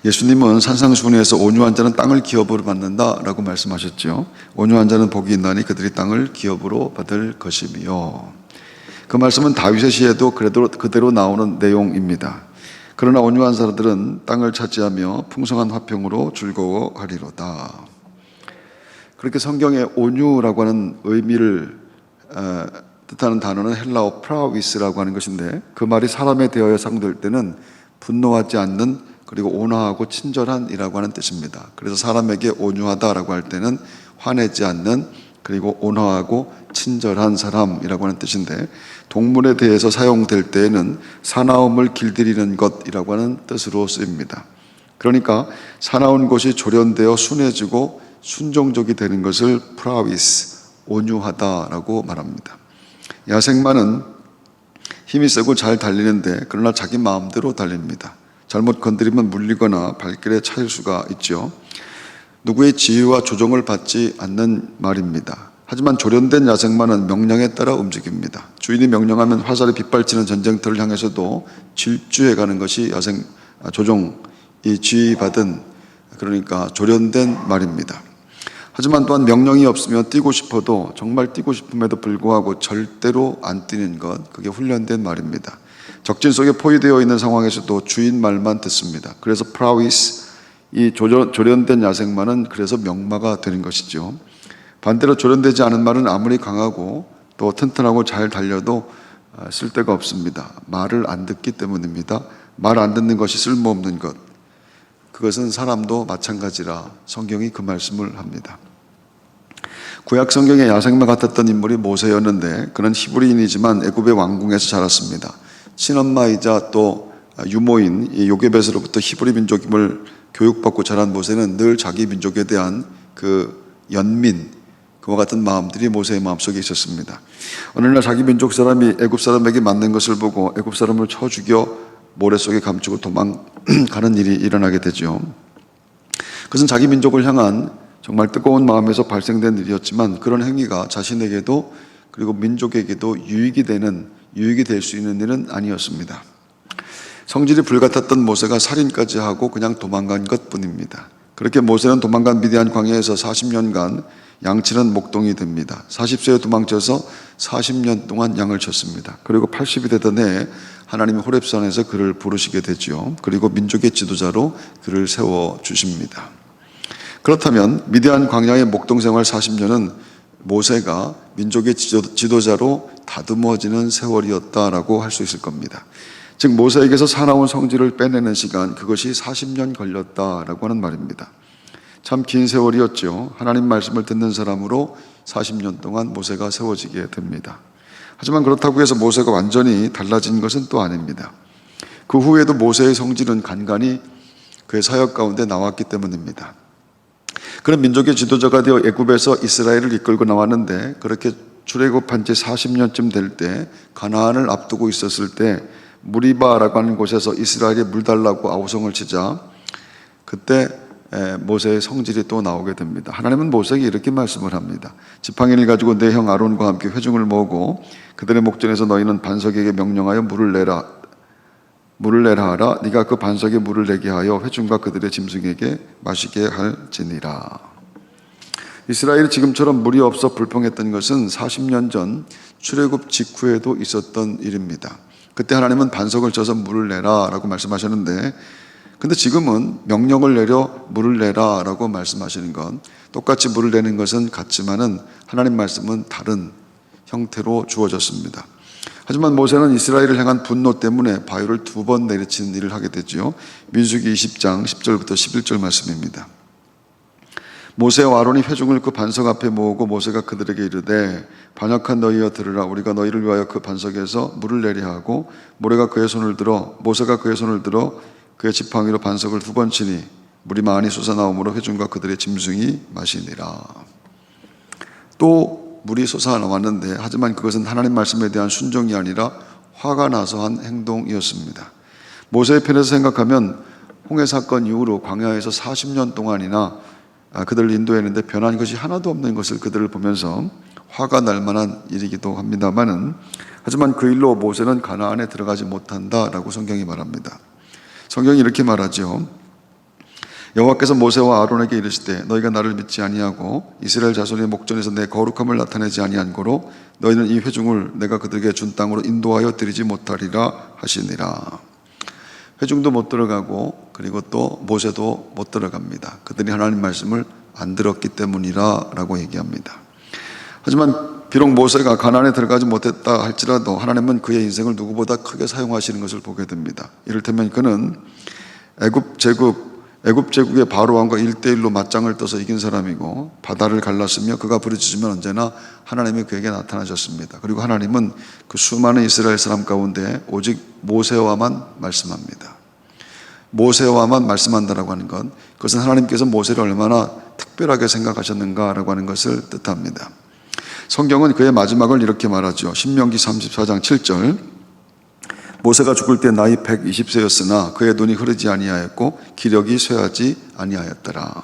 예수님은 산상수훈에서 온유한 자는 땅을 기업으로 받는다라고 말씀하셨죠. 온유한 자는 복이 있나니 그들이 땅을 기업으로 받을 것이며, 그 말씀은 다윗의 시에도 그대로 나오는 내용입니다. 그러나 온유한 사람들은 땅을 차지하며 풍성한 화평으로 즐거워하리로다. 그렇게 성경에 온유라고 하는 의미를 뜻하는 단어는 헬라어 프라위스라고 하는 것인데, 그 말이 사람에 대하여 사용될 때는 분노하지 않는, 그리고 온화하고 친절한이라고 하는 뜻입니다. 그래서 사람에게 온유하다라고 할 때는 화내지 않는, 그리고 온화하고 친절한 사람이라고 하는 뜻인데, 동물에 대해서 사용될 때에는 사나움을 길들이는 것이라고 하는 뜻으로 쓰입니다. 그러니까 사나운 것이 조련되어 순해지고 순종적이 되는 것을 프라위스, 온유하다라고 말합니다. 야생마는 힘이 세고 잘 달리는데, 그러나 자기 마음대로 달립니다. 잘못 건드리면 물리거나 발길에 차일 수가 있죠. 누구의 지휘와 조종을 받지 않는 말입니다. 하지만 조련된 야생마는 명령에 따라 움직입니다. 주인이 명령하면 화살이 빗발치는 전쟁터를 향해서도 질주해가는 것이 조종이 지휘받은, 그러니까 조련된 말입니다. 하지만 또한 명령이 없으면 뛰고 싶어도, 정말 뛰고 싶음에도 불구하고 절대로 안 뛰는 것, 그게 훈련된 말입니다. 적진 속에 포위되어 있는 상황에서도 주인 말만 듣습니다. 그래서 프라위스, 이 조련된 야생마는 그래서 명마가 되는 것이죠. 반대로 조련되지 않은 말은 아무리 강하고 또 튼튼하고 잘 달려도 쓸데가 없습니다. 말을 안 듣기 때문입니다. 말 안 듣는 것이 쓸모없는 것, 그것은 사람도 마찬가지라 성경이 그 말씀을 합니다. 구약 성경에 야생마 같았던 인물이 모세였는데, 그는 히브리인이지만 애굽의 왕궁에서 자랐습니다. 친엄마이자 또 유모인 이 요게벳으로부터 히브리 민족임을 교육받고 자란 모세는 늘 자기 민족에 대한 그 연민, 그와 같은 마음들이 모세의 마음속에 있었습니다. 어느 날 자기 민족 사람이 애굽 사람에게 맞는 것을 보고 애굽 사람을 쳐 죽여 모래 속에 감추고 도망가는 일이 일어나게 되죠. 그것은 자기 민족을 향한 정말 뜨거운 마음에서 발생된 일이었지만, 그런 행위가 자신에게도 그리고 민족에게도 유익이 될 수 있는 일은 아니었습니다. 성질이 불같았던 모세가 살인까지 하고 그냥 도망간 것뿐입니다. 그렇게 모세는 도망간 미디안 광야에서 40년간 양치는 목동이 됩니다. 40세에 도망쳐서 40년 동안 양을 쳤습니다. 그리고 80이 되던 해에 하나님이 호렙산에서 그를 부르시게 되죠. 그리고 민족의 지도자로 그를 세워주십니다. 그렇다면 미디안 광야의 목동 생활 40년은 모세가 민족의 지도자로 다듬어지는 세월이었다라고 할 수 있을 겁니다. 즉 모세에게서 사나운 성질을 빼내는 시간, 그것이 40년 걸렸다라고 하는 말입니다. 참 긴 세월이었죠. 하나님 말씀을 듣는 사람으로 40년 동안 모세가 세워지게 됩니다. 하지만 그렇다고 해서 모세가 완전히 달라진 것은 또 아닙니다. 그 후에도 모세의 성질은 간간히 그의 사역 가운데 나왔기 때문입니다. 그런 민족의 지도자가 되어 애굽에서 이스라엘을 이끌고 나왔는데, 그렇게 출애굽한 지 40년쯤 될 때 가나안을 앞두고 있었을 때 무리바라고 하는 곳에서 이스라엘이 물 달라고 아우성을 치자, 그때 모세의 성질이 또 나오게 됩니다. 하나님은 모세에게 이렇게 말씀을 합니다. 지팡이를 가지고 내 형 아론과 함께 회중을 모으고 그들의 목전에서 너희는 반석에게 명령하여 물을 내라 하라. 네가 그 반석에 물을 내게 하여 회중과 그들의 짐승에게 마시게 할지니라. 이스라엘이 지금처럼 물이 없어 불평했던 것은 40년 전 출애굽 직후에도 있었던 일입니다. 그때 하나님은 반석을 쳐서 물을 내라 라고 말씀하셨는데, 근데 지금은 명령을 내려 물을 내라 라고 말씀하시는 건, 똑같이 물을 내는 것은 같지만은 하나님 말씀은 다른 형태로 주어졌습니다. 하지만 모세는 이스라엘을 향한 분노 때문에 바위를 2번 내리치는 일을 하게 되죠. 민수기 20장 10절부터 11절 말씀입니다. 모세와 아론이 회중을 그 반석 앞에 모으고 모세가 그들에게 이르되, 반역한 너희여 들으라. 우리가 너희를 위하여 그 반석에서 물을 내게 하고 모세가 그의 손을 들어 그의 지팡이로 반석을 2번 치니 물이 많이 솟아나오므로 회중과 그들의 짐승이 마시니라. 또 물이 솟아나왔는데, 하지만 그것은 하나님 말씀에 대한 순종이 아니라 화가 나서 한 행동이었습니다. 모세의 편에서 생각하면 홍해 사건 이후로 광야에서 40년 동안이나 그들을 인도했는데 변한 것이 하나도 없는 것을 그들을 보면서 화가 날 만한 일이기도 합니다만은, 하지만 그 일로 모세는 가나안에 들어가지 못한다라고 성경이 말합니다. 성경이 이렇게 말하죠. 여호와께서 모세와 아론에게 이르시되 너희가 나를 믿지 아니하고 이스라엘 자손의 목전에서 내 거룩함을 나타내지 아니한 고로 너희는 이 회중을 내가 그들에게 준 땅으로 인도하여 드리지 못하리라 하시니라. 회중도 못 들어가고 그리고 또 모세도 못 들어갑니다. 그들이 하나님 말씀을 안 들었기 때문이라 라고 얘기합니다. 하지만 비록 모세가 가나안에 들어가지 못했다 할지라도 하나님은 그의 인생을 누구보다 크게 사용하시는 것을 보게 됩니다. 이를테면 그는 애굽 제국의 바로왕과 1대1로 맞짱을 떠서 이긴 사람이고 바다를 갈랐으며 그가 부르짖으면 언제나 하나님이 그에게 나타나셨습니다. 그리고 하나님은 그 수많은 이스라엘 사람 가운데 오직 모세와만 말씀합니다. 모세와만 말씀한다라고 하는 건 그것은 하나님께서 모세를 얼마나 특별하게 생각하셨는가라고 하는 것을 뜻합니다. 성경은 그의 마지막을 이렇게 말하죠. 신명기 34장 7절 모세가 죽을 때 나이 120세였으나 그의 눈이 흐르지 아니하였고 기력이 쇠하지 아니하였더라.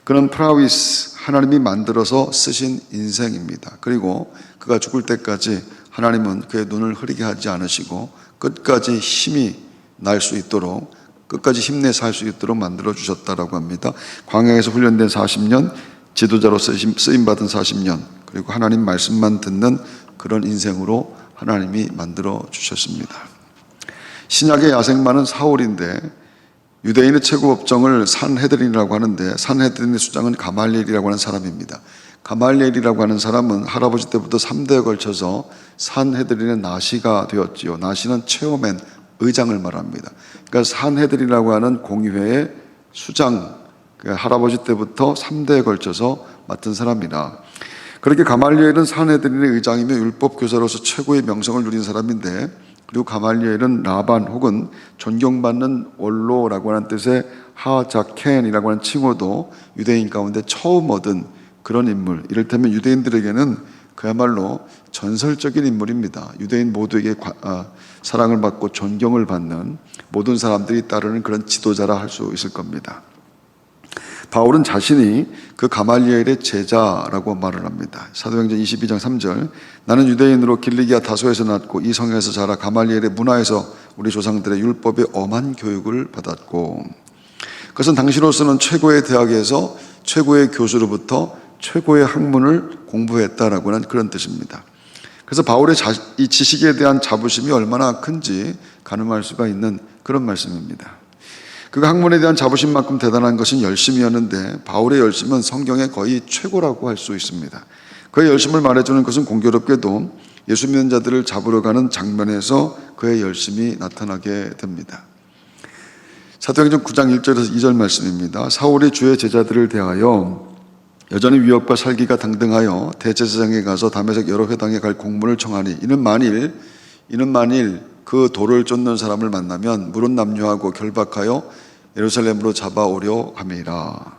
그는 프라위스, 하나님이 만들어서 쓰신 인생입니다. 그리고 그가 죽을 때까지 하나님은 그의 눈을 흐리게 하지 않으시고 끝까지 힘이 날 수 있도록 끝까지 힘내 살 수 있도록 만들어 주셨다라고 합니다. 광야에서 훈련된 40년, 지도자로 쓰임받은 40년, 그리고 하나님 말씀만 듣는 그런 인생으로 하나님이 만들어 주셨습니다. 신약의 야생마는 사울인데 유대인의 최고 법정을 산헤드린이라고 하는데 산헤드린의 수장은 가말리엘이라고 하는 사람입니다. 가말리엘이라고 하는 사람은 할아버지 때부터 3대에 걸쳐서 산헤드린의 나시가 되었지요. 나시는 체어맨, 의장을 말합니다. 그러니까 산헤드린이라고 하는 공의회의 수장, 그러니까 할아버지 때부터 3대에 걸쳐서 맡은 사람이라. 그렇게 가말리엘은 산헤드린의 의장이며 율법 교사로서 최고의 명성을 누린 사람인데, 그리고 가말리엘은 라반 혹은 존경받는 원로라고 하는 뜻의 하자켄이라고 하는 칭호도 유대인 가운데 처음 얻은 그런 인물. 이를테면 유대인들에게는 그야말로 전설적인 인물입니다. 유대인 모두에게 사랑을 받고 존경을 받는, 모든 사람들이 따르는 그런 지도자라 할 수 있을 겁니다. 바울은 자신이 그 가말리엘의 제자라고 말을 합니다. 사도행전 22장 3절 나는 유대인으로 길리기아 다소에서 났고 이 성에서 자라 가말리엘의 문화에서 우리 조상들의 율법의 엄한 교육을 받았고, 그것은 당시로서는 최고의 대학에서 최고의 교수로부터 최고의 학문을 공부했다라고 하는 그런 뜻입니다. 그래서 바울의 이 지식에 대한 자부심이 얼마나 큰지 가늠할 수가 있는 그런 말씀입니다. 그가 학문에 대한 자부심만큼 대단한 것은 열심이었는데 바울의 열심은 성경의 거의 최고라고 할 수 있습니다. 그의 열심을 말해주는 것은 공교롭게도 예수 믿는 자들을 잡으러 가는 장면에서 그의 열심이 나타나게 됩니다. 사도행전 9장 1절에서 2절 말씀입니다. 사울이 주의 제자들을 대하여 여전히 위협과 살기가 당등하여 대제사장에 가서 다메섹 여러 회당에 갈 공문을 청하니 이는 만일 그 돌을 쫓는 사람을 만나면 물은 남녀하고 결박하여 예루살렘으로 잡아오려 함이라.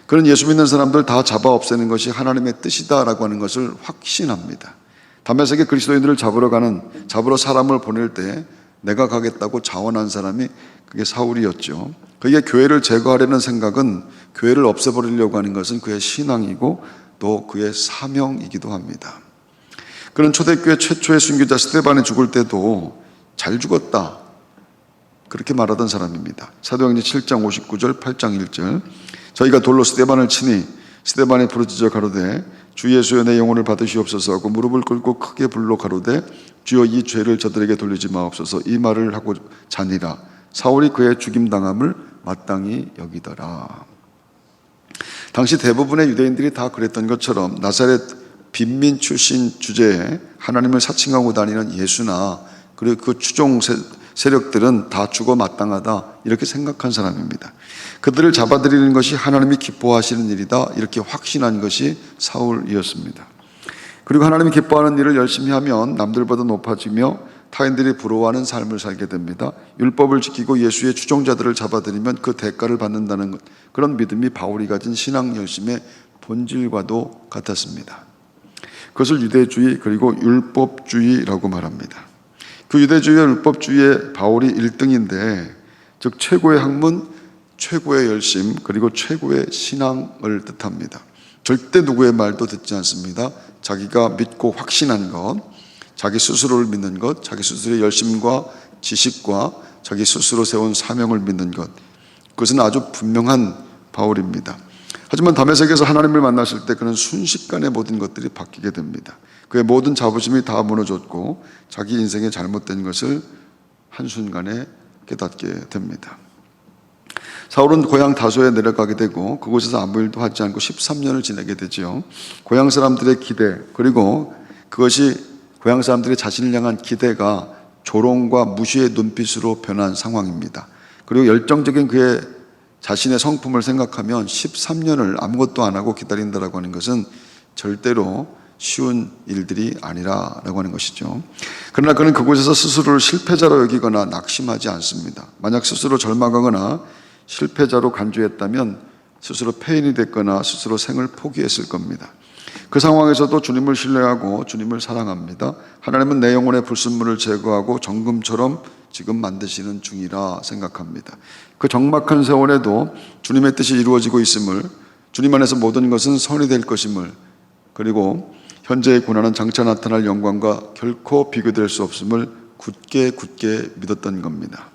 그는 예수 믿는 사람들 다 잡아 없애는 것이 하나님의 뜻이다라고 하는 것을 확신합니다. 다메섹에 그리스도인들을 잡으러 사람을 보낼 때 내가 가겠다고 자원한 사람이 그게 사울이었죠. 그게 교회를 제거하려는 생각은, 교회를 없애버리려고 하는 것은 그의 신앙이고 또 그의 사명이기도 합니다. 그는 초대교회 최초의 순교자 스데반이 죽을 때도 잘 죽었다, 그렇게 말하던 사람입니다. 사도행전 7장 59절 8장 1절 저희가 돌로 스데반을 치니 스데반이 부르짖어 가로되 주 예수여 내 영혼을 받으시옵소서 하고 무릎을 꿇고 크게 불러 가로되 주여 이 죄를 저들에게 돌리지 마옵소서 이 말을 하고 자니라. 사울이 그의 죽임당함을 마땅히 여기더라. 당시 대부분의 유대인들이 다 그랬던 것처럼 나사렛 빈민 출신 주제에 하나님을 사칭하고 다니는 예수나 그리고 그 추종 세력들은 다 죽어 마땅하다, 이렇게 생각한 사람입니다. 그들을 잡아들이는 것이 하나님이 기뻐하시는 일이다, 이렇게 확신한 것이 사울이었습니다. 그리고 하나님이 기뻐하는 일을 열심히 하면 남들보다 높아지며 타인들이 부러워하는 삶을 살게 됩니다. 율법을 지키고 예수의 추종자들을 잡아들이면 그 대가를 받는다는 것, 그런 믿음이 바울이 가진 신앙 열심의 본질과도 같았습니다. 그것을 유대주의 그리고 율법주의라고 말합니다. 그 유대주의와 율법주의의 바울이 1등인데, 즉 최고의 학문, 최고의 열심, 그리고 최고의 신앙을 뜻합니다. 절대 누구의 말도 듣지 않습니다. 자기가 믿고 확신한 것, 자기 스스로를 믿는 것, 자기 스스로의 열심과 지식과 자기 스스로 세운 사명을 믿는 것, 그것은 아주 분명한 바울입니다. 하지만 다메섹에서 하나님을 만났을 때 그는 순식간에 모든 것들이 바뀌게 됩니다. 그의 모든 자부심이 다 무너졌고 자기 인생의 잘못된 것을 한순간에 깨닫게 됩니다. 사울은 고향 다소에 내려가게 되고 그곳에서 아무 일도 하지 않고 13년을 지내게 되지요. 고향 사람들의 기대, 그리고 그것이 고향 사람들이 자신을 향한 기대가 조롱과 무시의 눈빛으로 변한 상황입니다. 그리고 열정적인 그의 자신의 성품을 생각하면 13년을 아무것도 안 하고 기다린다라고 하는 것은 절대로 쉬운 일들이 아니라라고 하는 것이죠. 그러나 그는 그곳에서 스스로를 실패자로 여기거나 낙심하지 않습니다. 만약 스스로 절망하거나 실패자로 간주했다면 스스로 폐인이 됐거나 스스로 생을 포기했을 겁니다. 그 상황에서도 주님을 신뢰하고 주님을 사랑합니다. 하나님은 내 영혼의 불순물을 제거하고 정금처럼 지금 만드시는 중이라 생각합니다. 그 적막한 세월에도 주님의 뜻이 이루어지고 있음을, 주님 안에서 모든 것은 선이 될 것임을, 그리고 현재의 고난은 장차 나타날 영광과 결코 비교될 수 없음을 굳게 믿었던 겁니다.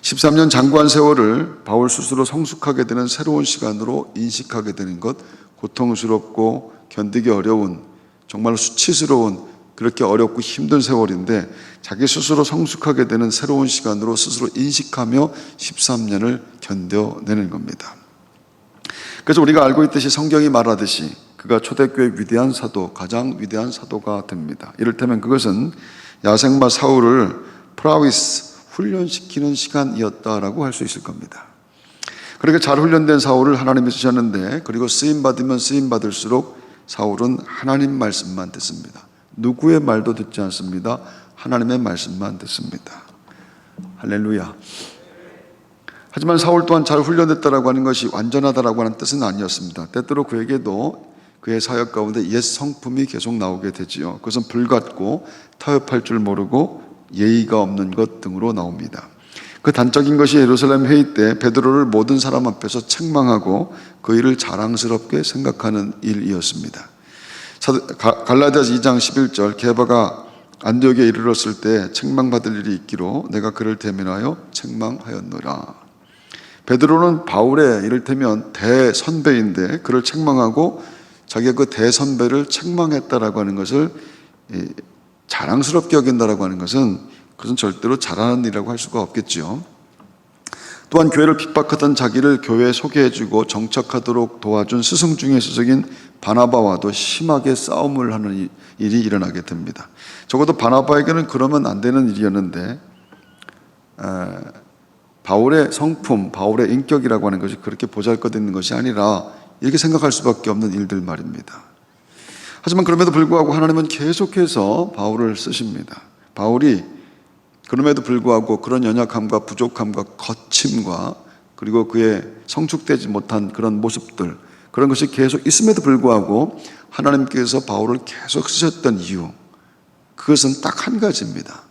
13년 장구한 세월을 바울 스스로 성숙하게 되는 새로운 시간으로 인식하게 되는 것, 고통스럽고 견디기 어려운, 정말 수치스러운, 그렇게 어렵고 힘든 세월인데 자기 스스로 성숙하게 되는 새로운 시간으로 스스로 인식하며 13년을 견뎌내는 겁니다. 그래서 우리가 알고 있듯이 성경이 말하듯이 그가 초대교회의 위대한 사도, 가장 위대한 사도가 됩니다. 이를테면 그것은 야생마 사울을 프라위스, 훈련시키는 시간이었다라고 할 수 있을 겁니다. 그렇게 잘 훈련된 사울을 하나님이 쓰셨는데, 그리고 쓰임받으면 쓰임받을수록 사울은 하나님 말씀만 듣습니다. 누구의 말도 듣지 않습니다. 하나님의 말씀만 듣습니다. 할렐루야. 하지만 사울 또한 잘 훈련됐다라고 하는 것이 완전하다라고 하는 뜻은 아니었습니다. 때때로 그에게도 그의 사역 가운데 옛 성품이 계속 나오게 되지요. 그것은 불같고 타협할 줄 모르고 예의가 없는 것 등으로 나옵니다. 그 단적인 것이 예루살렘 회의 때 베드로를 모든 사람 앞에서 책망하고 그 일을 자랑스럽게 생각하는 일이었습니다. 갈라디아서 2장 11절, 게바가 안디옥에 이르렀을 때 책망받을 일이 있기로 내가 그를 대면하여 책망하였노라. 베드로는 바울의 이를테면 대선배인데 그를 책망하고 자기가 그 대선배를 책망했다라고 하는 것을 자랑스럽게 여긴다라고 하는 것은 그것은 절대로 잘하는 일이라고 할 수가 없겠죠. 또한 교회를 핍박하던 자기를 교회에 소개해주고 정착하도록 도와준 스승 중의 스승인 바나바와도 심하게 싸움을 하는 일이 일어나게 됩니다. 적어도 바나바에게는 그러면 안 되는 일이었는데 바울의 성품, 바울의 인격이라고 하는 것이 그렇게 보잘것있는 것이 아니라 이렇게 생각할 수밖에 없는 일들 말입니다. 하지만 그럼에도 불구하고 하나님은 계속해서 바울을 쓰십니다. 바울이 그럼에도 불구하고 그런 연약함과 부족함과 거침과 그리고 그의 성숙되지 못한 그런 모습들, 그런 것이 계속 있음에도 불구하고 하나님께서 바울을 계속 쓰셨던 이유, 그것은 딱 한 가지입니다.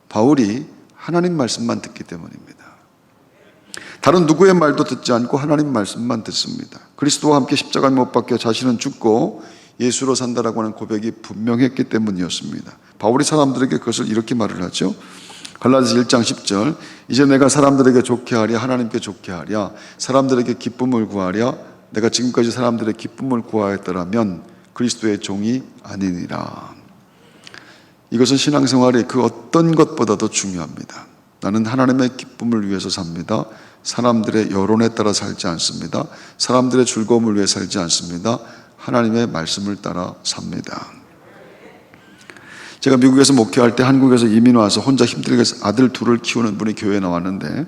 바울이 하나님 말씀만 듣기 때문입니다. 다른 누구의 말도 듣지 않고 하나님 말씀만 듣습니다. 그리스도와 함께 십자가에 못 박혀 자신은 죽고 예수로 산다라고 하는 고백이 분명했기 때문이었습니다. 바울이 사람들에게 그것을 이렇게 말을 하죠. 갈라디아서 1장 10절, 이제 내가 사람들에게 좋게 하랴 하나님께 좋게 하랴 사람들에게 기쁨을 구하랴 내가 지금까지 사람들의 기쁨을 구하였더라면 그리스도의 종이 아니니라. 이것은 신앙생활이 그 어떤 것보다도 중요합니다. 나는 하나님의 기쁨을 위해서 삽니다. 사람들의 여론에 따라 살지 않습니다. 사람들의 즐거움을 위해 살지 않습니다. 하나님의 말씀을 따라 삽니다. 제가 미국에서 목회할 때 한국에서 이민 와서 혼자 힘들게 아들 둘을 키우는 분이 교회에 나왔는데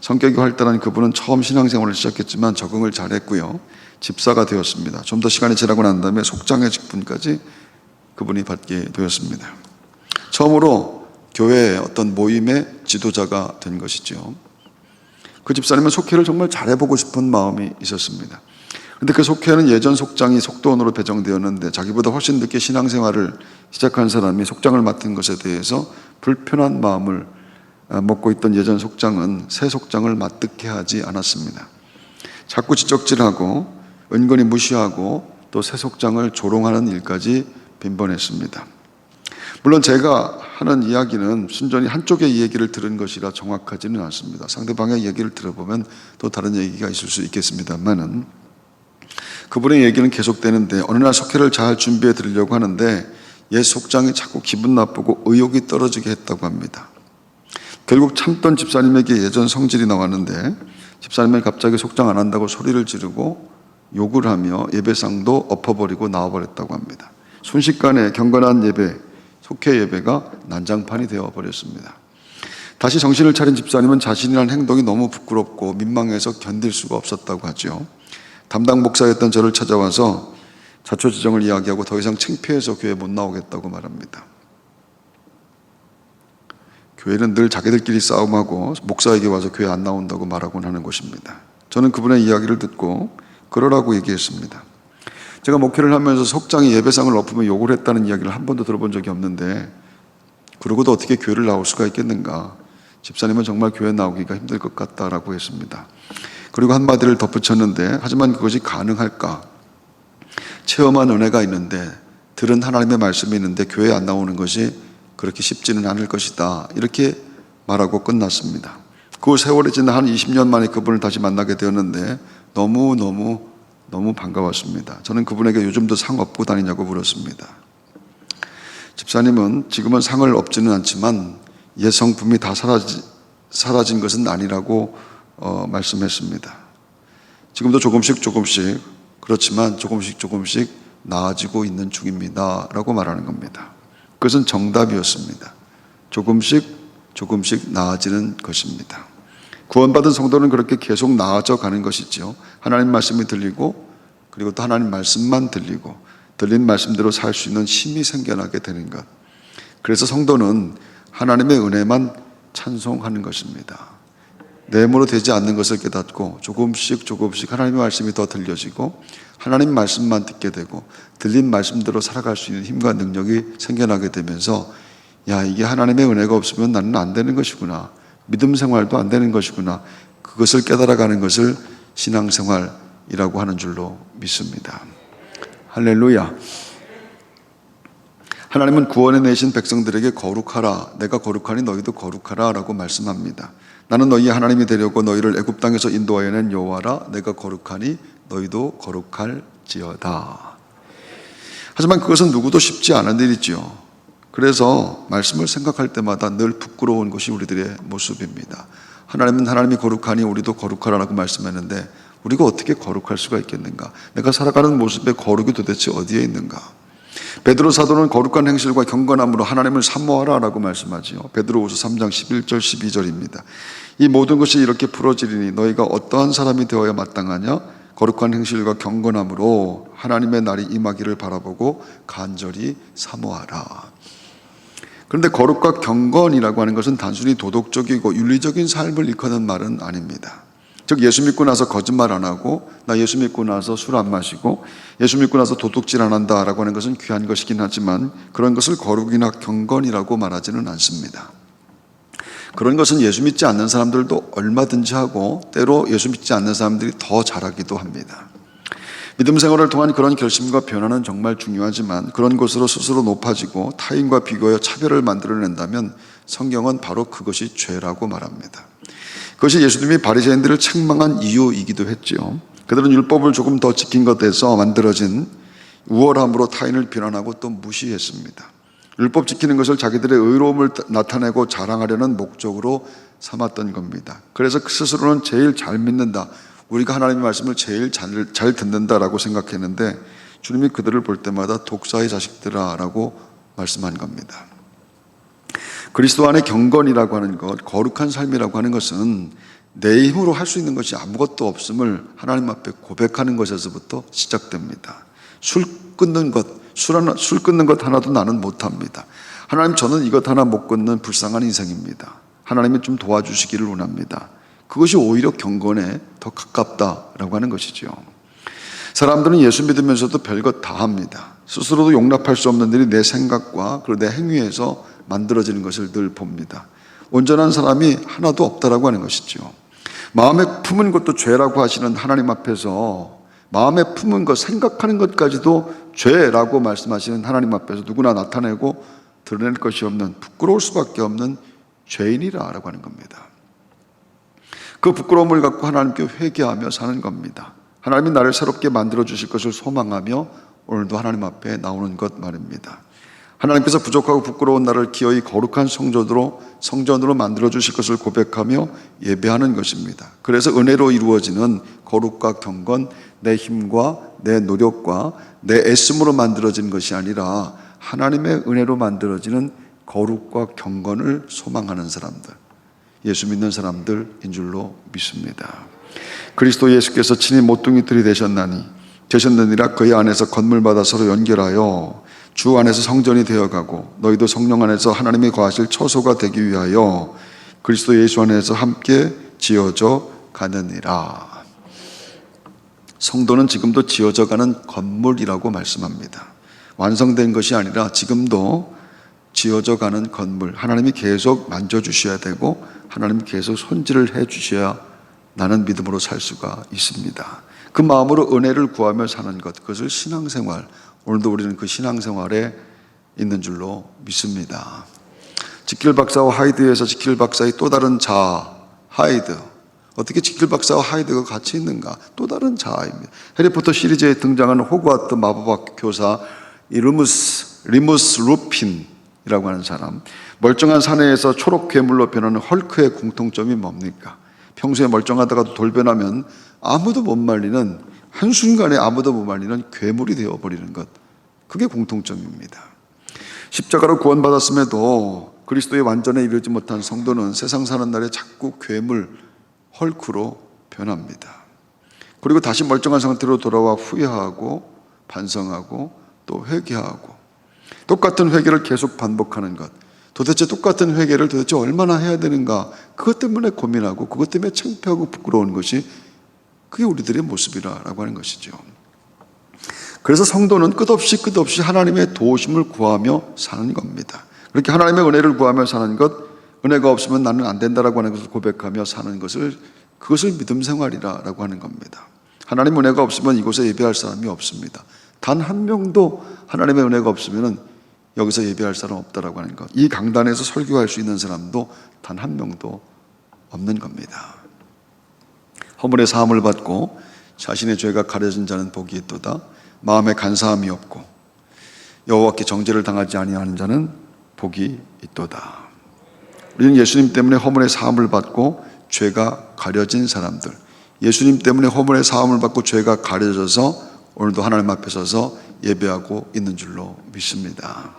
성격이 활달한 그분은 처음 신앙생활을 시작했지만 적응을 잘했고요. 집사가 되었습니다. 좀 더 시간이 지나고 난 다음에 속장의 직분까지 그분이 받게 되었습니다. 처음으로 교회의 어떤 모임의 지도자가 된 것이죠. 그 집사님은 속회를 정말 잘해보고 싶은 마음이 있었습니다. 그런데 그 속회는 예전 속장이 속도원으로 배정되었는데 자기보다 훨씬 늦게 신앙생활을 시작한 사람이 속장을 맡은 것에 대해서 불편한 마음을 먹고 있던 예전 속장은 새 속장을 납득해 하지 않았습니다. 자꾸 지적질하고 은근히 무시하고 또 새 속장을 조롱하는 일까지 빈번했습니다. 물론 제가 하는 이야기는 순전히 한쪽의 얘기를 들은 것이라 정확하지는 않습니다. 상대방의 얘기를 들어보면 또 다른 얘기가 있을 수 있겠습니다만은 그분의 얘기는 계속되는데 어느 날 속회를 잘 준비해 드리려고 하는데 옛 속장이 자꾸 기분 나쁘고 의욕이 떨어지게 했다고 합니다. 결국 참던 집사님에게 예전 성질이 나왔는데 집사님은 갑자기 속장 안 한다고 소리를 지르고 욕을 하며 예배상도 엎어버리고 나와버렸다고 합니다. 순식간에 경건한 예배, 속회 예배가 난장판이 되어버렸습니다. 다시 정신을 차린 집사님은 자신이란 행동이 너무 부끄럽고 민망해서 견딜 수가 없었다고 하죠. 담당 목사였던 저를 찾아와서 자초지정을 이야기하고 더 이상 창피해서 교회 못 나오겠다고 말합니다. 교회는 늘 자기들끼리 싸움하고 목사에게 와서 교회 안 나온다고 말하곤 하는 곳입니다. 저는 그분의 이야기를 듣고 그러라고 얘기했습니다. 제가 목회를 하면서 속장이 예배상을 엎으면 욕을 했다는 이야기를 한 번도 들어본 적이 없는데 그러고도 어떻게 교회를 나올 수가 있겠는가. 집사님은 정말 교회 나오기가 힘들 것 같다라고 했습니다. 그리고 한마디를 덧붙였는데 하지만 그것이 가능할까? 체험한 은혜가 있는데 들은 하나님의 말씀이 있는데 교회에 안 나오는 것이 그렇게 쉽지는 않을 것이다. 이렇게 말하고 끝났습니다. 그 세월이 지나 한 20년 만에 그분을 다시 만나게 되었는데 너무 반가웠습니다. 저는 그분에게 요즘도 상 업고 다니냐고 물었습니다. 집사님은 지금은 상을 업지는 않지만 옛 성품이 다 사라진 것은 아니라고 말씀했습니다. 지금도 조금씩 그렇지만 조금씩 나아지고 있는 중입니다 라고 말하는 겁니다. 그것은 정답이었습니다. 조금씩 나아지는 것입니다. 구원받은 성도는 그렇게 계속 나아져 가는 것이죠. 하나님 말씀이 들리고 그리고 또 하나님 말씀만 들리고 들린 말씀대로 살 수 있는 힘이 생겨나게 되는 것. 그래서 성도는 하나님의 은혜만 찬송하는 것입니다. 내 힘으로 되지 않는 것을 깨닫고 조금씩 하나님의 말씀이 더 들려지고 하나님 말씀만 듣게 되고 들린 말씀대로 살아갈 수 있는 힘과 능력이 생겨나게 되면서 야, 이게 하나님의 은혜가 없으면 나는 안 되는 것이구나. 믿음 생활도 안 되는 것이구나. 그것을 깨달아가는 것을 신앙생활이라고 하는 줄로 믿습니다. 할렐루야. 하나님은 구원해 내신 백성들에게 거룩하라. 내가 거룩하니 너희도 거룩하라 라고 말씀합니다. 나는 너희 하나님이 되려고 너희를 애굽 땅에서 인도하여 낸 여호와라. 내가 거룩하니 너희도 거룩할지어다. 하지만 그것은 누구도 쉽지 않은 일이죠. 그래서 말씀을 생각할 때마다 늘 부끄러운 것이 우리들의 모습입니다. 하나님은 하나님이 거룩하니 우리도 거룩하라고 말씀했는데 우리가 어떻게 거룩할 수가 있겠는가? 내가 살아가는 모습의 거룩이 도대체 어디에 있는가? 베드로 사도는 거룩한 행실과 경건함으로 하나님을 사모하라라고 말씀하지요. 베드로후서 3장 11절 12절입니다. 이 모든 것이 이렇게 풀어지리니 너희가 어떠한 사람이 되어야 마땅하냐? 거룩한 행실과 경건함으로 하나님의 날이 임하기를 바라보고 간절히 사모하라. 그런데 거룩과 경건이라고 하는 것은 단순히 도덕적이고 윤리적인 삶을 일컫는 말은 아닙니다. 즉 예수 믿고 나서 거짓말 안 하고 나 예수 믿고 나서 술 안 마시고 예수 믿고 나서 도둑질 안 한다라고 하는 것은 귀한 것이긴 하지만 그런 것을 거룩이나 경건이라고 말하지는 않습니다. 그런 것은 예수 믿지 않는 사람들도 얼마든지 하고 때로 예수 믿지 않는 사람들이 더 잘하기도 합니다. 믿음 생활을 통한 그런 결심과 변화는 정말 중요하지만 그런 것으로 스스로 높아지고 타인과 비교하여 차별을 만들어낸다면 성경은 바로 그것이 죄라고 말합니다. 그것이 예수님이 바리새인들을 책망한 이유이기도 했죠. 그들은 율법을 조금 더 지킨 것에서 만들어진 우월함으로 타인을 비난하고 또 무시했습니다. 율법 지키는 것을 자기들의 의로움을 나타내고 자랑하려는 목적으로 삼았던 겁니다. 그래서 스스로는 제일 잘 믿는다. 우리가 하나님의 말씀을 제일 잘 듣는다라고 생각했는데 주님이 그들을 볼 때마다 독사의 자식들아 라고 말씀한 겁니다. 그리스도 안에 경건이라고 하는 것, 거룩한 삶이라고 하는 것은 내 힘으로 할 수 있는 것이 아무것도 없음을 하나님 앞에 고백하는 것에서부터 시작됩니다. 술 끊는 것 하나도 나는 못합니다. 하나님, 저는 이것 하나 못 끊는 불쌍한 인생입니다. 하나님이 좀 도와주시기를 원합니다. 그것이 오히려 경건에 더 가깝다라고 하는 것이죠. 사람들은 예수 믿으면서도 별것 다 합니다. 스스로도 용납할 수 없는 일이 내 생각과 그리고 내 행위에서 만들어지는 것을 늘 봅니다. 온전한 사람이 하나도 없다라고 하는 것이죠. 마음에 품은 것도 죄라고 하시는 하나님 앞에서 마음에 품은 것, 생각하는 것까지도 죄라고 말씀하시는 하나님 앞에서 누구나 나타내고 드러낼 것이 없는, 부끄러울 수밖에 없는 죄인이라고 하는 겁니다. 그 부끄러움을 갖고 하나님께 회개하며 사는 겁니다. 하나님이 나를 새롭게 만들어 주실 것을 소망하며 오늘도 하나님 앞에 나오는 것 말입니다. 하나님께서 부족하고 부끄러운 나를 기어이 거룩한 성전으로 만들어 주실 것을 고백하며 예배하는 것입니다. 그래서 은혜로 이루어지는 거룩과 경건, 내 힘과 내 노력과 내 애씀으로 만들어진 것이 아니라 하나님의 은혜로 만들어지는 거룩과 경건을 소망하는 사람들, 예수 믿는 사람들인 줄로 믿습니다. 그리스도 예수께서 친히 모퉁이들이 되셨느니라. 그의 안에서 건물마다 서로 연결하여 주 안에서 성전이 되어가고 너희도 성령 안에서 하나님이 거하실 처소가 되기 위하여 그리스도 예수 안에서 함께 지어져 가느니라. 성도는 지금도 지어져 가는 건물이라고 말씀합니다. 완성된 것이 아니라 지금도 지어져 가는 건물, 하나님이 계속 만져주셔야 되고 하나님이 계속 손질을 해주셔야 나는 믿음으로 살 수가 있습니다. 그 마음으로 은혜를 구하며 사는 것, 그것을 신앙생활, 오늘도 우리는 그 신앙생활에 있는 줄로 믿습니다. 지킬 박사와 하이드에서 지킬 박사의 또 다른 자아, 하이드. 어떻게 지킬 박사와 하이드가 같이 있는가? 또 다른 자아입니다. 해리포터 시리즈에 등장하는 호그와트 마법학 교사 리무스 루핀이라고 하는 사람, 멀쩡한 사내에서 초록 괴물로 변하는 헐크의 공통점이 뭡니까? 평소에 멀쩡하다가도 돌변하면 아무도 못 말리는, 한순간에 아무도 못 말리는 괴물이 되어버리는 것, 그게 공통점입니다. 십자가로 구원받았음에도 그리스도의 완전에 이르지 못한 성도는 세상 사는 날에 자꾸 괴물, 헐크로 변합니다. 그리고 다시 멀쩡한 상태로 돌아와 후회하고 반성하고 또 회개하고, 똑같은 회개를 계속 반복하는 것, 도대체 똑같은 회개를 도대체 얼마나 해야 되는가, 그것 때문에 고민하고 그것 때문에 창피하고 부끄러운 것이, 그게 우리들의 모습이라고 하는 것이죠. 그래서 성도는 끝없이 하나님의 도우심을 구하며 사는 겁니다. 그렇게 하나님의 은혜를 구하며 사는 것, 은혜가 없으면 나는 안 된다라고 하는 것을 고백하며 사는 것을, 그것을 믿음 생활이라고 하는 겁니다. 하나님 은혜가 없으면 이곳에 예배할 사람이 없습니다. 단 한 명도 하나님의 은혜가 없으면 여기서 예배할 사람 없다라고 하는 것, 이 강단에서 설교할 수 있는 사람도 단 한 명도 없는 겁니다. 허물의 사함을 받고 자신의 죄가 가려진 자는 복이 있도다. 마음에 간사함이 없고 여호와께 정죄를 당하지 아니하는 자는 복이 있도다. 우리는 예수님 때문에 허물의 사함을 받고 죄가 가려진 사람들, 예수님 때문에 허물의 사함을 받고 죄가 가려져서 오늘도 하나님 앞에 서서 예배하고 있는 줄로 믿습니다.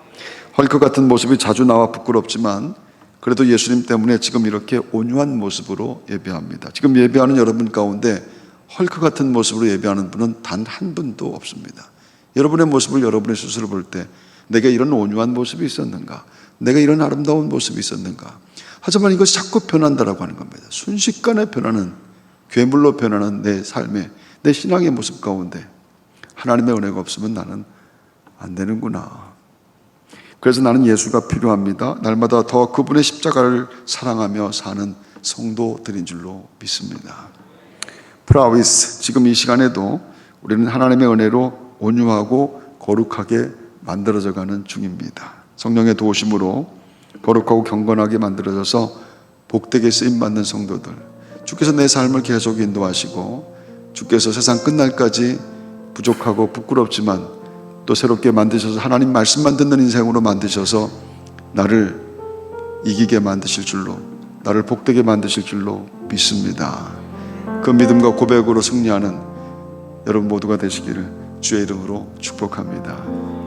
헐크 같은 모습이 자주 나와 부끄럽지만 그래도 예수님 때문에 지금 이렇게 온유한 모습으로 예배합니다. 지금 예배하는 여러분 가운데 헐크 같은 모습으로 예배하는 분은 단 한 분도 없습니다. 여러분의 모습을 여러분의 스스로 볼 때 내가 이런 온유한 모습이 있었는가? 내가 이런 아름다운 모습이 있었는가? 하지만 이것이 자꾸 변한다라고 하는 겁니다. 순식간에 변하는, 괴물로 변하는 내 삶의, 내 신앙의 모습 가운데 하나님의 은혜가 없으면 나는 안 되는구나. 그래서 나는 예수가 필요합니다. 날마다 더 그분의 십자가를 사랑하며 사는 성도들인 줄로 믿습니다. 프라위스, 지금 이 시간에도 우리는 하나님의 은혜로 온유하고 거룩하게 만들어져 가는 중입니다. 성령의 도우심으로 거룩하고 경건하게 만들어져서 복되게 쓰임받는 성도들, 주께서 내 삶을 계속 인도하시고 주께서 세상 끝날까지 부족하고 부끄럽지만 또 새롭게 만드셔서 하나님 말씀만 듣는 인생으로 만드셔서 나를 이기게 만드실 줄로, 나를 복되게 만드실 줄로 믿습니다. 그 믿음과 고백으로 승리하는 여러분 모두가 되시기를 주의 이름으로 축복합니다.